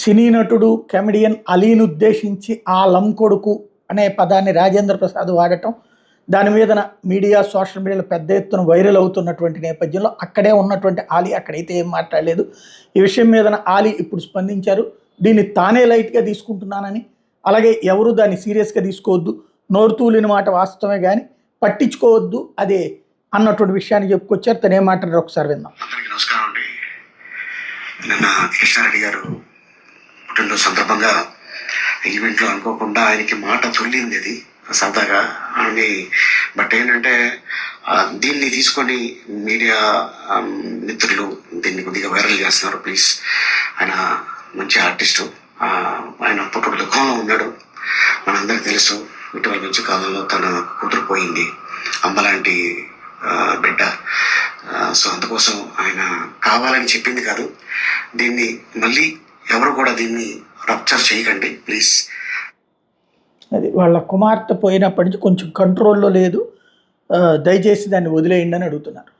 సినీ నటుడు కమెడియన్ అలీని ఉద్దేశించి ఆ లంకొడుకు అనే పదాన్ని రాజేంద్ర ప్రసాద్ వాడటం, దాని మీద మీడియా సోషల్ మీడియాలో పెద్ద ఎత్తున వైరల్ అవుతున్నటువంటి నేపథ్యంలో అక్కడే ఉన్నటువంటి ఆలీ అక్కడైతే ఏం మాట్లాడలేదు. ఈ విషయం మీద ఆలీ ఇప్పుడు స్పందించారు. దీన్ని తానే లైట్గా తీసుకుంటున్నానని, అలాగే ఎవరు దాన్ని సీరియస్గా తీసుకోవద్దు, నోరు తూలిన మాట వాస్తవమే కానీ పట్టించుకోవద్దు అదే అన్నటువంటి విషయాన్ని చెప్పుకొచ్చారు. తను ఏం మాట్లాడారు ఒకసారి విందాం. నమస్కారం అండి. నిన్న కృష్ణారెడ్డి గారు పుట్టినరోజు సందర్భంగా ఈవెంట్లో అనుకోకుండా ఆయనకి మాట తొలింది, అది సరదాగా అని. బట్ ఏంటంటే దీన్ని తీసుకొని మీడియా మిత్రులు దీన్ని కొద్దిగా వైరల్ చేస్తున్నారు. ప్లీజ్, ఆయన మంచి ఆర్టిస్టు, ఆయన పుట్టుడు దుఃఖంలో ఉన్నాడు, మనందరికీ తెలుసు. ఇటీవల మంచి కాలంలో తన కూతురు పోయింది, అమ్మలాంటి బిడ్డ. సో అందుకోసం ఆయన కావాలని చెప్పింది కాదు. దీన్ని మళ్ళీ ఎవరు కూడా దీన్ని రప్చర్ చేయకండి ప్లీజ్. అది వాళ్ళ కుమార్తె పోయినప్పటి నుంచి కొంచెం కంట్రోల్లో లేదు, దయచేసి దాన్ని వదిలేయండి అని అడుగుతున్నారు.